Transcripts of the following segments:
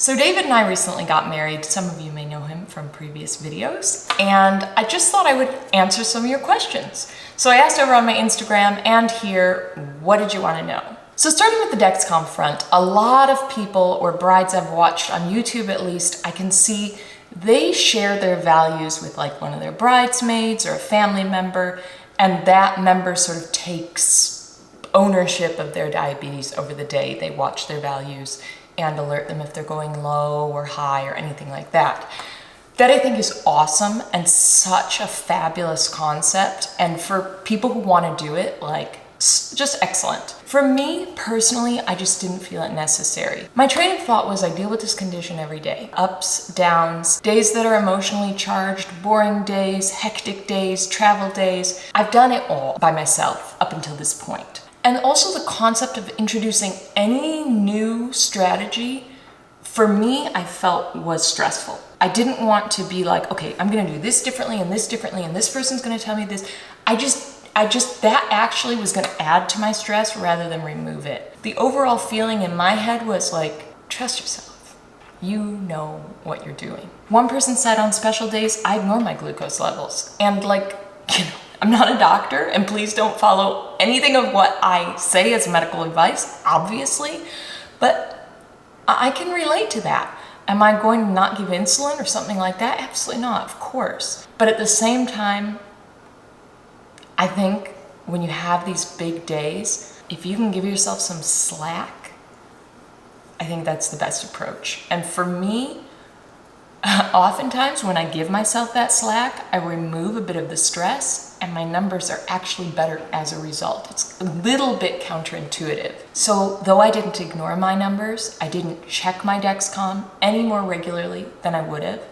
So David and I recently got married. Some of you may know him from previous videos, and I just thought I would answer some of your questions. So I asked over on my Instagram and here, what did you want to know? So starting with the Dexcom front, a lot of people or brides I've watched on YouTube at least, I can see they share their values with like one of their bridesmaids or a family member, and that member sort of takes ownership of their diabetes over the day. They watch their values and alert them if they're going low or high or anything like that. That I think is awesome and such a fabulous concept. And for people who want to do it, like, just excellent. For me personally, I just didn't feel it necessary. My train of thought was I deal with this condition every day. Ups, downs, days that are emotionally charged, boring days, hectic days, travel days. I've done it all by myself up until this point. And also the concept of introducing any new strategy, for me, I felt was stressful. I didn't want to be like, okay, I'm gonna do this differently and this person's gonna tell me this. That actually was gonna add to my stress rather than remove it. The overall feeling in my head was like, trust yourself. You know what you're doing. One person said on special days, I ignore my glucose levels. And like, you know, I'm not a doctor, and please don't follow anything of what I say as medical advice, obviously, but I can relate to that. Am I going to not give insulin or something like that? Absolutely not, of course. But at the same time, I think when you have these big days, if you can give yourself some slack, I think that's the best approach. And for me, oftentimes when I give myself that slack, I remove a bit of the stress and my numbers are actually better as a result. It's a little bit counterintuitive. So though I didn't ignore my numbers, I didn't check my Dexcom any more regularly than I would have.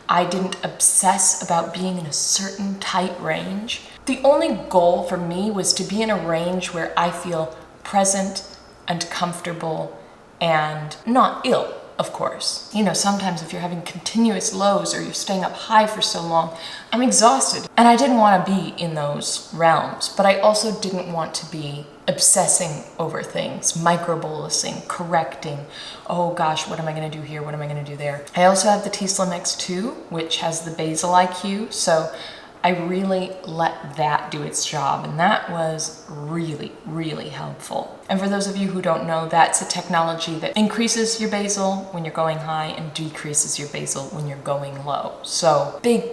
I didn't obsess about being in a certain tight range. The only goal for me was to be in a range where I feel present and comfortable and not ill. Of course. You know, sometimes if you're having continuous lows or you're staying up high for so long, I'm exhausted. And I didn't want to be in those realms, but I also didn't want to be obsessing over things, microbolusing, correcting. Oh gosh, what am I going to do here? What am I going to do there? I also have the T-Slim X2, which has the basal IQ. So I really let that do its job, and that was really, really helpful. And for those of you who don't know, that's a technology that increases your basal when you're going high and decreases your basal when you're going low. So big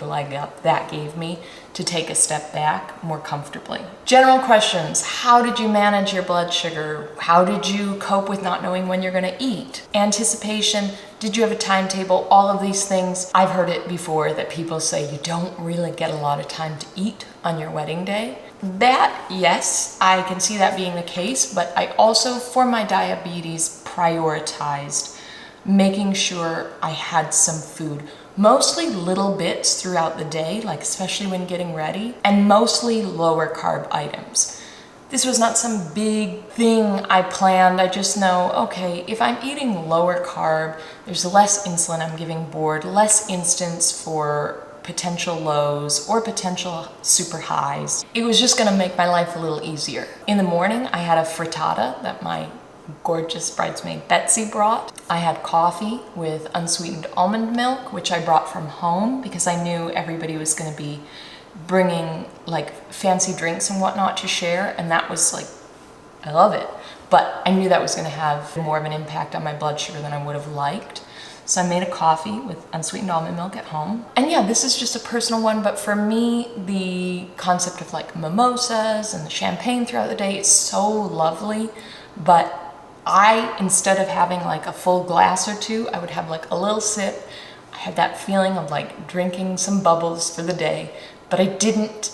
leg up that gave me to take a step back more comfortably. General questions: how did you manage your blood sugar? How did you cope with not knowing when you're gonna eat? Anticipation: did you have a timetable? All of these things. I've heard it before that people say you don't really get a lot of time to eat on your wedding day. That, yes, I can see that being the case, but I also, for my diabetes, prioritized making sure I had some food. Mostly little bits throughout the day, like especially when getting ready, and mostly lower carb items. This was not some big thing I planned. I just know, okay, if I'm eating lower carb, there's less insulin I'm giving board, less instance for potential lows or potential super highs. It was just gonna make my life a little easier. In the morning, I had a frittata that my gorgeous bridesmaid Betsy brought. I had coffee with unsweetened almond milk, which I brought from home because I knew everybody was gonna be bringing like fancy drinks and whatnot to share, and that was like, I love it. But I knew that was gonna have more of an impact on my blood sugar than I would have liked. So I made a coffee with unsweetened almond milk at home. And yeah, this is just a personal one, but for me, the concept of like mimosas and the champagne throughout the day is so lovely. But instead of having like a full glass or two, I would have like a little sip. I had that feeling of like drinking some bubbles for the day, but I didn't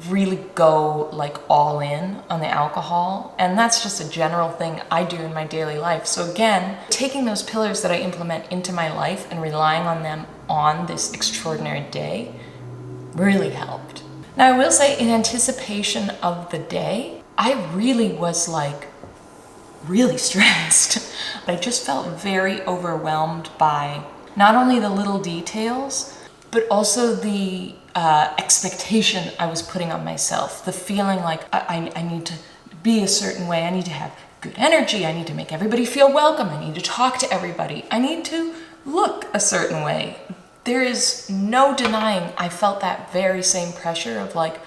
really go like all in on the alcohol. And that's just a general thing I do in my daily life. So again, taking those pillars that I implement into my life and relying on them on this extraordinary day really helped. Now I will say, in anticipation of the day, I really was like really stressed. I just felt very overwhelmed by not only the little details, but also the expectation I was putting on myself. The feeling like I need to be a certain way. I need to have good energy. I need to make everybody feel welcome. I need to talk to everybody. I need to look a certain way. There is no denying I felt that very same pressure of like,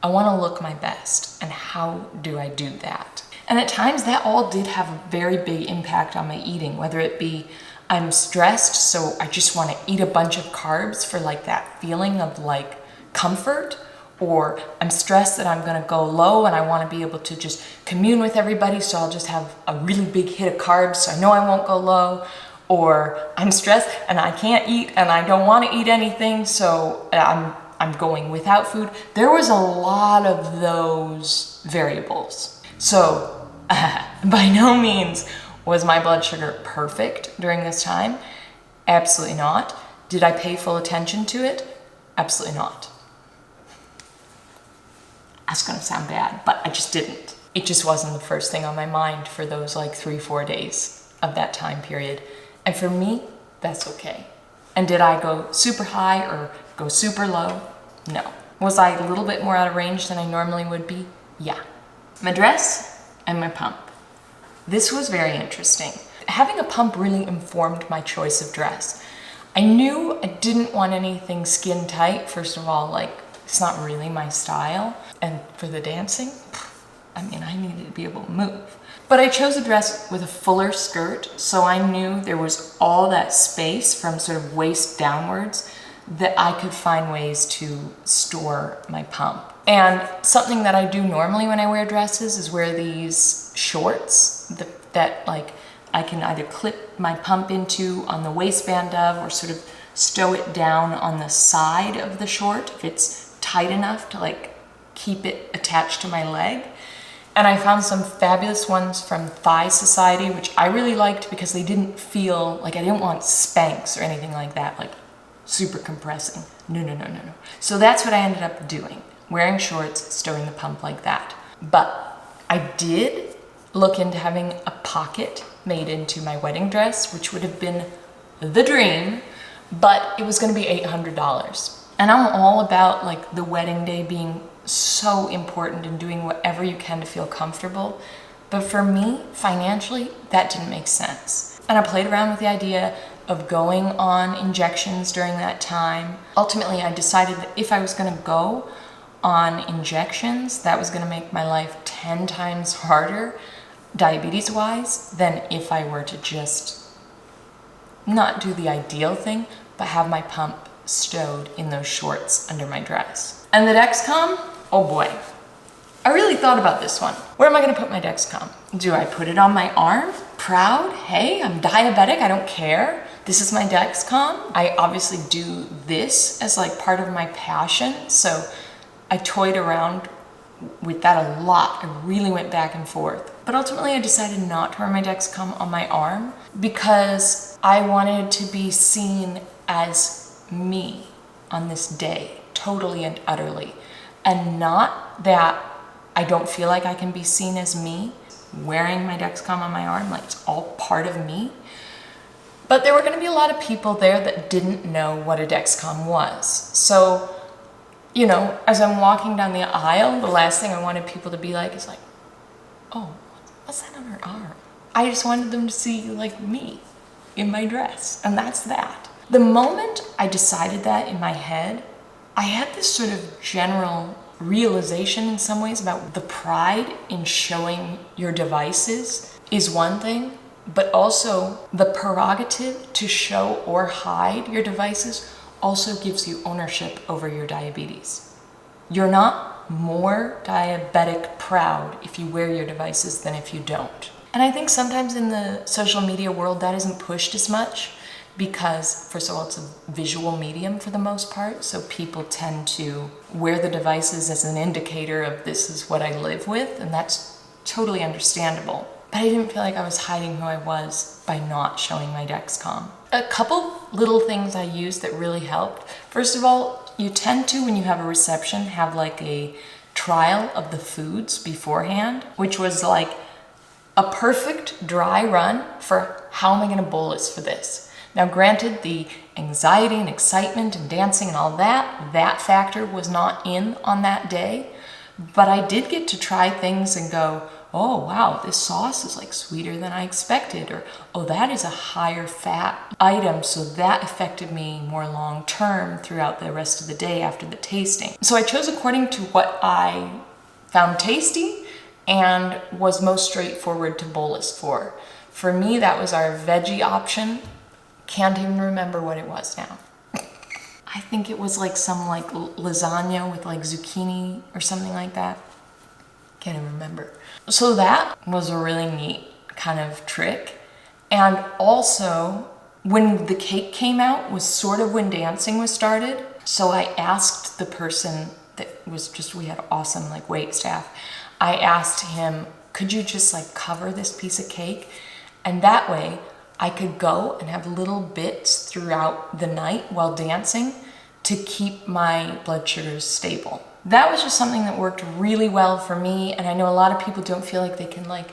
I want to look my best. And how do I do that? And at times that all did have a very big impact on my eating, whether it be I'm stressed, so I just want to eat a bunch of carbs for like that feeling of like comfort, or I'm stressed that I'm going to go low and I want to be able to just commune with everybody, so I'll just have a really big hit of carbs so I know I won't go low, or I'm stressed and I can't eat and I don't want to eat anything, so I'm going without food. There was a lot of those variables. So by no means was my blood sugar perfect during this time. Absolutely not. Did I pay full attention to it? Absolutely not. That's gonna sound bad, but I just didn't. It just wasn't the first thing on my mind for those like 3-4 days of that time period. And for me, that's okay. And did I go super high or go super low? No. Was I a little bit more out of range than I normally would be? Yeah. My dress and my pump. This was very interesting. Having a pump really informed my choice of dress. I knew I didn't want anything skin tight. First of all, like, it's not really my style. And for the dancing, I mean, I needed to be able to move. But I chose a dress with a fuller skirt, so I knew there was all that space from sort of waist downwards that I could find ways to store my pump. And something that I do normally when I wear dresses is wear these shorts that like I can either clip my pump into on the waistband of, or sort of stow it down on the side of the short if it's tight enough to like keep it attached to my leg. And I found some fabulous ones from Thigh Society, which I really liked because they didn't feel like I didn't want Spanx or anything like that, like super compressing. No. So that's what I ended up doing, wearing shorts, stowing the pump like that. But I did look into having a pocket made into my wedding dress, which would have been the dream, but it was gonna be $800. And I'm all about like the wedding day being so important and doing whatever you can to feel comfortable. But for me, financially, that didn't make sense. And I played around with the idea of going on injections during that time. Ultimately, I decided that if I was gonna go on injections, that was gonna make my life 10 times harder, diabetes-wise, than if I were to just not do the ideal thing, but have my pump stowed in those shorts under my dress. And the Dexcom, oh boy. I really thought about this one. Where am I gonna put my Dexcom? Do I put it on my arm? Proud, hey, I'm diabetic, I don't care. This is my Dexcom. I obviously do this as like part of my passion, so I toyed around with that a lot. I really went back and forth. But ultimately I decided not to wear my Dexcom on my arm because I wanted to be seen as me on this day, totally and utterly. And not that I don't feel like I can be seen as me wearing my Dexcom on my arm, like it's all part of me. But there were gonna be a lot of people there that didn't know what a Dexcom was. So, you know, as I'm walking down the aisle, the last thing I wanted people to be like is like, oh, what's that on her arm? I just wanted them to see like me in my dress, and that's that. The moment I decided that in my head, I had this sort of general realization in some ways about the pride in showing your devices is one thing, but also the prerogative to show or hide your devices also gives you ownership over your diabetes. You're not more diabetic proud if you wear your devices than if you don't. And I think sometimes in the social media world that isn't pushed as much because, first of all, it's a visual medium for the most part, so people tend to wear the devices as an indicator of this is what I live with, and that's totally understandable. But I didn't feel like I was hiding who I was by not showing my Dexcom. A couple little things I used that really helped. First of all, you tend to, when you have a reception, have like a trial of the foods beforehand, which was like a perfect dry run for how am I gonna bolus for this. Now granted, the anxiety and excitement and dancing and all that factor was not in on that day, but I did get to try things and go, oh wow, this sauce is like sweeter than I expected, or oh, that is a higher fat item, so that affected me more long term throughout the rest of the day after the tasting. So I chose according to what I found tasty and was most straightforward to bolus for. For me, that was our veggie option. Can't even remember what it was now. I think it was like some like lasagna with like zucchini or something like that. Can't even remember. So that was a really neat kind of trick. And also, when the cake came out was sort of when dancing was started. So I asked the person that was just, we had awesome like wait staff. I asked him, could you just like cover this piece of cake? And that way I could go and have little bits throughout the night while dancing to keep my blood sugars stable. That was just something that worked really well for me. And I know a lot of people don't feel like they can like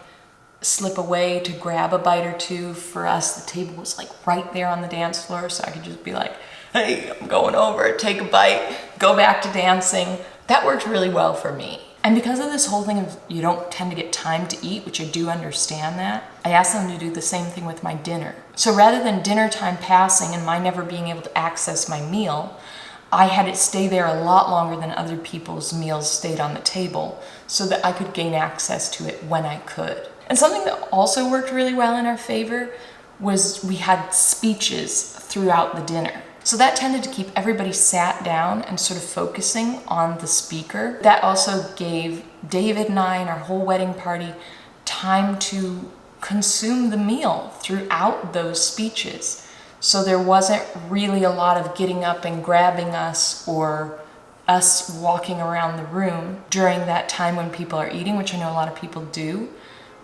slip away to grab a bite or two. For us, the table was like right there on the dance floor. So I could just be like, hey, I'm going over, take a bite, go back to dancing. That worked really well for me. And because of this whole thing of you don't tend to get time to eat, which I do understand that, I asked them to do the same thing with my dinner. So rather than dinner time passing and my never being able to access my meal, I had it stay there a lot longer than other people's meals stayed on the table so that I could gain access to it when I could. And something that also worked really well in our favor was we had speeches throughout the dinner. So that tended to keep everybody sat down and sort of focusing on the speaker. That also gave David and I and our whole wedding party time to consume the meal throughout those speeches. So there wasn't really a lot of getting up and grabbing us or us walking around the room during that time when people are eating, which I know a lot of people do,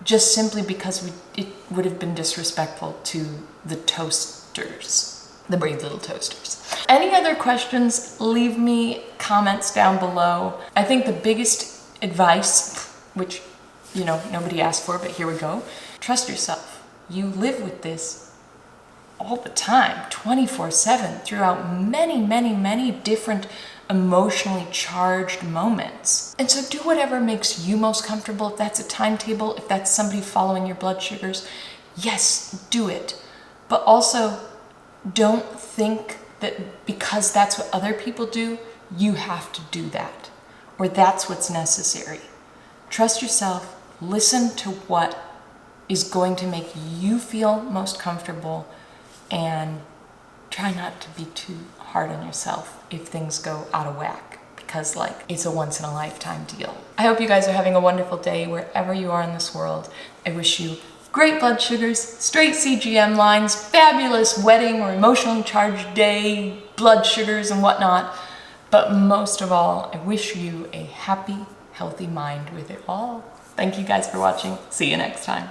just simply because it would have been disrespectful to the toasters. The brave little toasters. Any other questions, leave me comments down below. I think the biggest advice, which, you know, nobody asked for, but here we go. Trust yourself. You live with this all the time, 24/7, throughout many, many, many different emotionally charged moments. And so do whatever makes you most comfortable. If that's a timetable, if that's somebody following your blood sugars, yes, do it. But also, don't think that because that's what other people do, you have to do that, or that's what's necessary. Trust yourself, listen to what is going to make you feel most comfortable, and try not to be too hard on yourself if things go out of whack, because like it's a once in a lifetime deal. I hope you guys are having a wonderful day wherever you are in this world. I wish you great blood sugars, straight CGM lines, fabulous wedding or emotionally charged day, blood sugars and whatnot. But most of all, I wish you a happy, healthy mind with it all. Thank you guys for watching. See you next time.